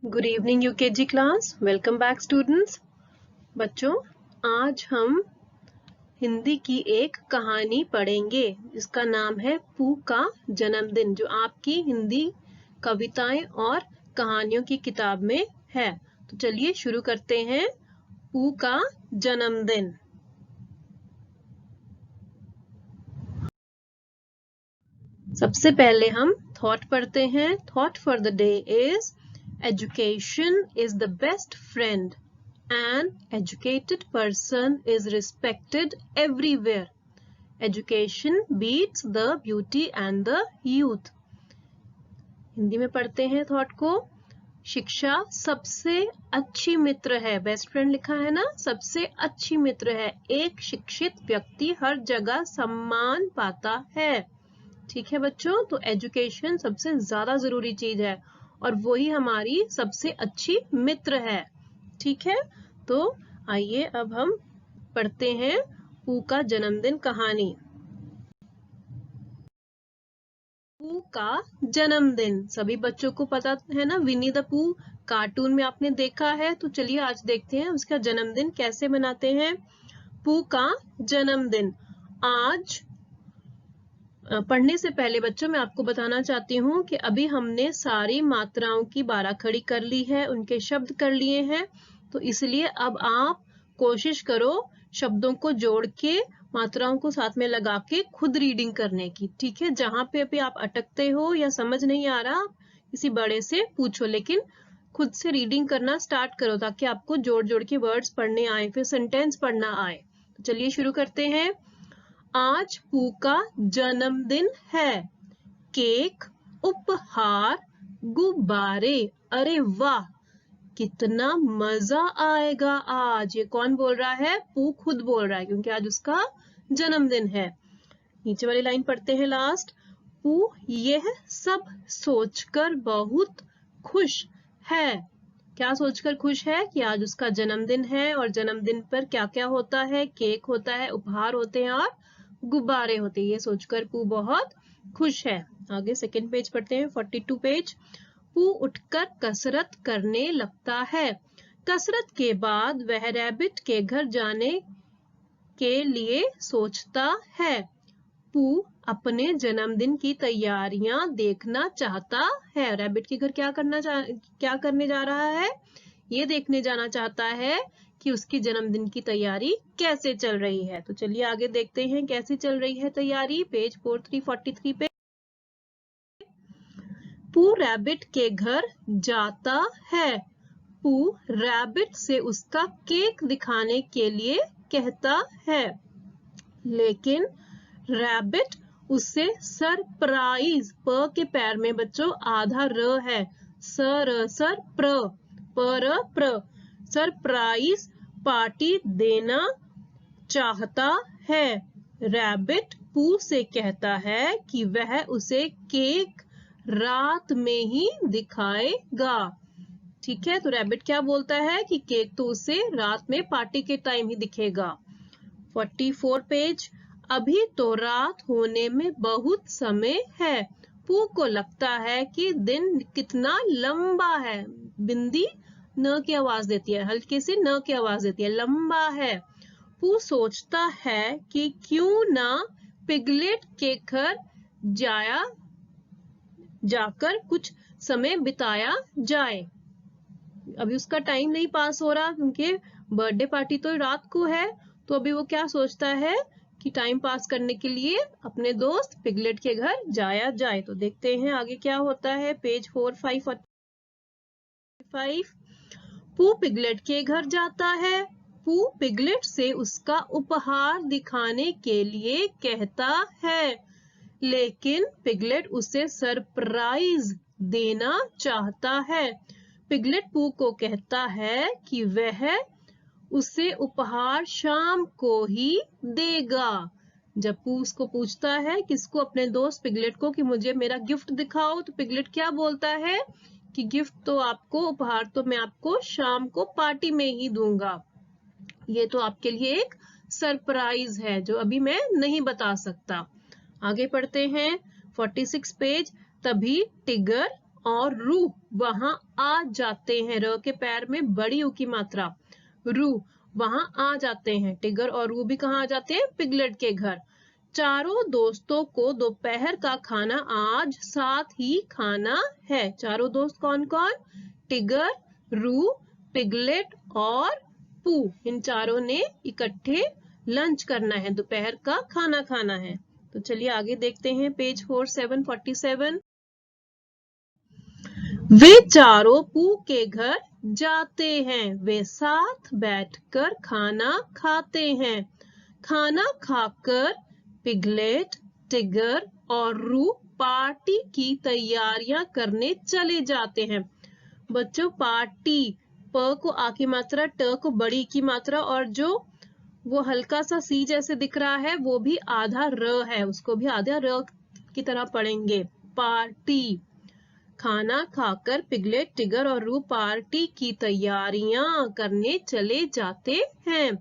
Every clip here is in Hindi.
Good evening UKG class. Welcome back students. बच्चों, आज हम हिंदी की एक कहानी पढ़ेंगे जिसका नाम है पू का जन्मदिन, जो आपकी हिंदी कविताएं और कहानियों की किताब में है। तो चलिए शुरू करते हैं। पू का जन्मदिन। सबसे पहले हम थॉट पढ़ते हैं। Thought for the day is education is the best friend. An educated person is respected everywhere. Education beats the beauty and the youth. Hindi में पढ़ते हैं थॉट को। शिक्षा सबसे अच्छी मित्र है। बेस्ट फ्रेंड लिखा है ना, सबसे अच्छी मित्र है। एक शिक्षित व्यक्ति हर जगह सम्मान पाता है। ठीक है बच्चों, तो एजुकेशन सबसे ज्यादा जरूरी चीज है और वही हमारी सबसे अच्छी मित्र है। ठीक है, तो आइए अब हम पढ़ते हैं पू का जन्मदिन कहानी। पू का जन्मदिन सभी बच्चों को पता है ना, विनी द पू कार्टून में आपने देखा है। तो चलिए आज देखते हैं उसका जन्मदिन कैसे मनाते हैं। पू का जन्मदिन। आज पढ़ने से पहले बच्चों मैं आपको बताना चाहती हूँ कि अभी हमने सारी मात्राओं की बाराखड़ी कर ली है, उनके शब्द कर लिए हैं। तो इसलिए अब आप कोशिश करो शब्दों को जोड़ के मात्राओं को साथ में लगा के खुद रीडिंग करने की। ठीक है, जहां पे अभी आप अटकते हो या समझ नहीं आ रहा, किसी बड़े से पूछो, लेकिन खुद से रीडिंग करना स्टार्ट करो ताकि आपको जोड़ जोड़ के वर्ड्स पढ़ने आए, फिर सेंटेंस पढ़ना आए। तो चलिए शुरू करते हैं। आज पू का जन्मदिन है। केक, उपहार, गुब्बारे। अरे वाह, कितना मजा आएगा आज। ये कौन बोल रहा है? पू खुद बोल रहा है क्योंकि आज उसका जन्मदिन है। नीचे वाली लाइन पढ़ते हैं लास्ट। पू यह सब सोचकर बहुत खुश है। क्या सोचकर खुश है? कि आज उसका जन्मदिन है और जन्मदिन पर क्या क्या होता है? केक होता है, उपहार होते हैं और गुब्बारे होते हैं। ये सोचकर पू बहुत खुश है। आगे सेकंड पेज पढ़ते हैं, 42 पेज। पू उठकर कसरत करने लगता है। कसरत के बाद वह रैबिट के घर जाने के लिए सोचता है। पू अपने जन्मदिन की तैयारियां देखना चाहता है। रैबिट के घर क्या करने जा रहा है? ये देखने जाना चाहता है कि उसकी जन्मदिन की तैयारी कैसे चल रही है। तो चलिए आगे देखते हैं कैसे चल रही है तैयारी। पेज 4343 पे पू रैबिट के घर जाता है। पू रैबिट से उसका केक दिखाने के लिए कहता है, लेकिन रैबिट उसे सरप्राइज, प के पैर में बच्चों आधा र है, सर प्र सरप्राइज पार्टी देना चाहता है। रैबिट पू से कहता है कि वह उसे केक रात में ही दिखाएगा। ठीक है, तो रैबिट क्या बोलता है कि केक तो उसे रात में पार्टी के टाइम ही दिखेगा। 44 पेज। अभी तो रात होने में बहुत समय है। पू को लगता है कि दिन कितना लंबा है। बिंदी न की आवाज देती है, हल्की सी न की आवाज देती है, लंबा है। पू सोचता है कि क्यों ना पिगलेट के घर जाकर कुछ समय बिताया जाए। अभी उसका टाइम नहीं पास हो रहा क्योंकि बर्थडे पार्टी तो रात को है। तो अभी वो क्या सोचता है कि टाइम पास करने के लिए अपने दोस्त पिगलेट के घर जाया जाए। तो देखते हैं आगे क्या होता है। पेज 4545। पू पिगलेट के घर जाता है। पू पिगलेट से उसका उपहार दिखाने के लिए कहता है, लेकिन पिगलेट उसे सरप्राइज देना चाहता है। पिगलेट पू को कहता है कि वह उसे उपहार शाम को ही देगा। जब पू उसको पूछता है किसको, अपने दोस्त पिगलेट को, कि मुझे मेरा गिफ्ट दिखाओ, तो पिगलेट क्या बोलता है कि गिफ्ट तो आपको, उपहार तो मैं आपको शाम को पार्टी में ही दूंगा। ये तो आपके लिए एक सरप्राइज है जो अभी मैं नहीं बता सकता। आगे पढ़ते हैं 46 पेज। तभी टिगर और रू वहां आ जाते हैं। र के पैर में बड़ी ऊ की मात्रा, रू वहां आ जाते हैं। टिगर और रू भी कहाँ आ जाते हैं? पिगलेट के घर। चारों दोस्तों को दोपहर का खाना आज साथ ही खाना है। चारों दोस्त कौन कौन? टिगर, रू, पिगलेट और पू। इन चारों ने इकट्ठे लंच करना है, दोपहर का खाना खाना है। तो चलिए आगे देखते हैं पेज 4747। वे चारों पू के घर जाते हैं। वे साथ बैठकर खाना खाते हैं। खाना खाकर पिगलेट, टिगर और रू पार्टी की तैयारियां करने चले जाते हैं। बच्चों पार्टी, प को आ की मात्रा, ट को बड़ी की मात्रा और जो वो हल्का सा सी जैसे दिख रहा है वो भी आधा र है, उसको भी आधा र की तरह पढ़ेंगे। पार्टी। खाना खाकर पिगलेट, टिगर और रू पार्टी की तैयारियां करने चले जाते हैं।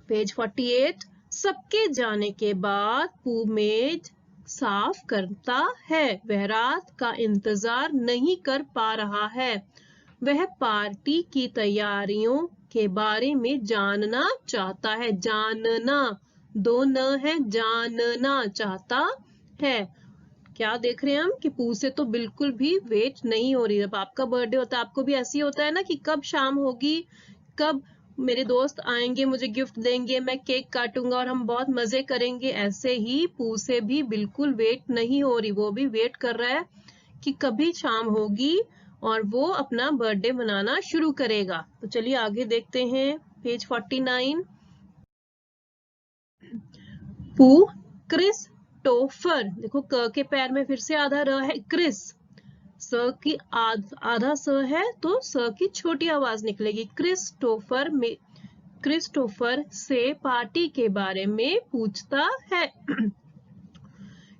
पेज 48। सबके जाने के बाद पू मेज साफ करता है। वह रात का इंतजार नहीं कर पा रहा है। वह पार्टी की तैयारियों के बारे में जानना चाहता है। जानना, दो न है, जानना चाहता है। क्या देख रहे हैं हम कि पू से तो बिल्कुल भी वेट नहीं हो रही। जब आपका बर्थडे होता है आपको भी ऐसे ही होता है ना कि कब शाम होगी, कब मेरे दोस्त आएंगे, मुझे गिफ्ट देंगे, मैं केक काटूंगा और हम बहुत मजे करेंगे। ऐसे ही पू से भी बिल्कुल वेट नहीं हो रही, वो भी वेट कर रहा है कि कभी शाम होगी और वो अपना बर्थडे मनाना शुरू करेगा। तो चलिए आगे देखते हैं पेज 49। पू क्रिस्टोफर, देखो क के पैर में फिर से आधा र है, क्रिस, स की आधा स है तो स की छोटी आवाज निकलेगी। क्रिस्टोफर से पार्टी के बारे में पूछता है।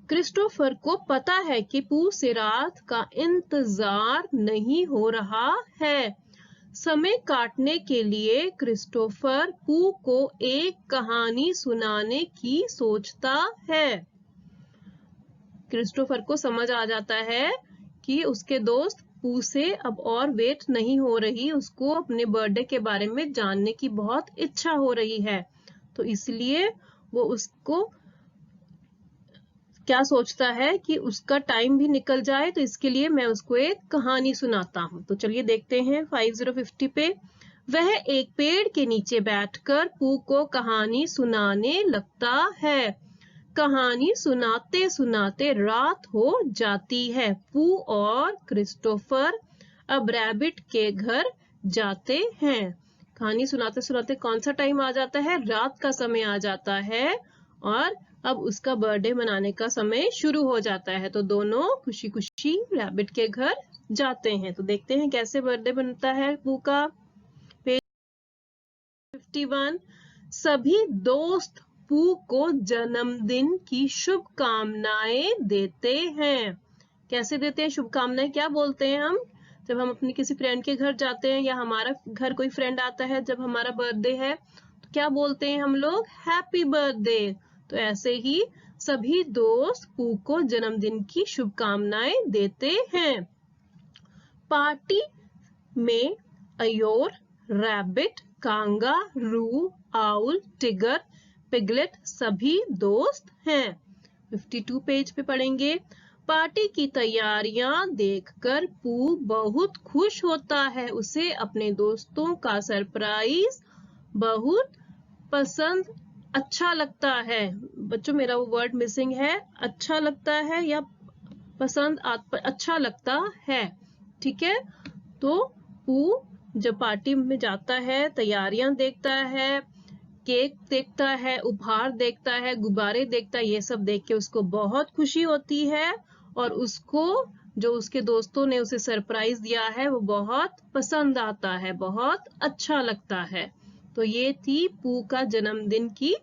क्रिस्टोफर को पता है कि पू से रात का इंतजार नहीं हो रहा है। समय काटने के लिए क्रिस्टोफर पू को एक कहानी सुनाने की सोचता है। क्रिस्टोफर को समझ आ जाता है कि उसके दोस्त पू से अब और वेट नहीं हो रही, उसको अपने बर्थडे के बारे में जानने की बहुत इच्छा हो रही है। तो इसलिए वो उसको क्या सोचता है कि उसका टाइम भी निकल जाए, तो इसके लिए मैं उसको एक कहानी सुनाता हूँ। तो चलिए देखते हैं 5050 पे। वह एक पेड़ के नीचे बैठकर पू को कहानी सुनाने लगता है। कहानी सुनाते सुनाते रात हो जाती है। पू और क्रिस्टोफर अब रैबिट के घर जाते हैं। कहानी सुनाते सुनाते कौन सा टाइम आ जाता है? रात का समय आ जाता है और अब उसका बर्थडे मनाने का समय शुरू हो जाता है। तो दोनों खुशी खुशी रैबिट के घर जाते हैं। तो देखते हैं कैसे बर्थडे बनता है पू का। पेज 51। सभी दोस्त पू को जन्मदिन की शुभकामनाएं देते हैं। कैसे देते हैं शुभकामनाएं? क्या बोलते हैं हम जब हम अपने किसी फ्रेंड के घर जाते हैं या हमारा घर कोई फ्रेंड आता है जब हमारा बर्थडे है तो क्या बोलते हैं हम लोग? Happy birthday. तो ऐसे ही सभी दोस्त पू को जन्मदिन की शुभकामनाएं देते हैं। पार्टी में अयोर, रैबिट, कांगा, रू, आउल, टिगर, पिगलेट सभी दोस्त हैं। 52 पेज पे पढ़ेंगे। पार्टी की तैयारियां देखकर पू बहुत खुश होता है। उसे अपने दोस्तों का सरप्राइज बहुत पसंद, अच्छा लगता है। बच्चों मेरा वो वर्ड मिसिंग है, अच्छा लगता है या पसंद, अच्छा लगता है। ठीक है, तो पू जब पार्टी में जाता है, तैयारियां देखता है, केक देखता है, उपहार देखता है, गुब्बारे देखता है, ये सब देख के उसको बहुत खुशी होती है और उसको जो उसके दोस्तों ने उसे सरप्राइज दिया है वो बहुत पसंद आता है, बहुत अच्छा लगता है। तो ये थी पू का जन्मदिन की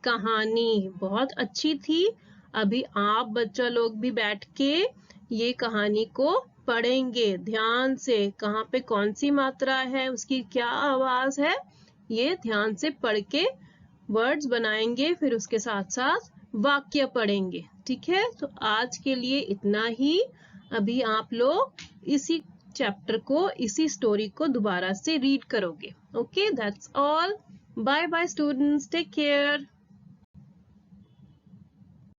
कहानी, बहुत अच्छी थी। अभी आप बच्चा लोग भी बैठ के ये कहानी को पढ़ेंगे ध्यान से। कहाँ पे कौन सी मात्रा है, उसकी क्या आवाज है, ये ध्यान से पढ़ के वर्ड्स बनाएंगे, फिर उसके साथ साथ वाक्य पढ़ेंगे। ठीक है, तो आज के लिए इतना ही। अभी आप लोग इसी चैप्टर को, इसी स्टोरी को दोबारा से रीड करोगे. Okay, that's all. Bye bye students, take care.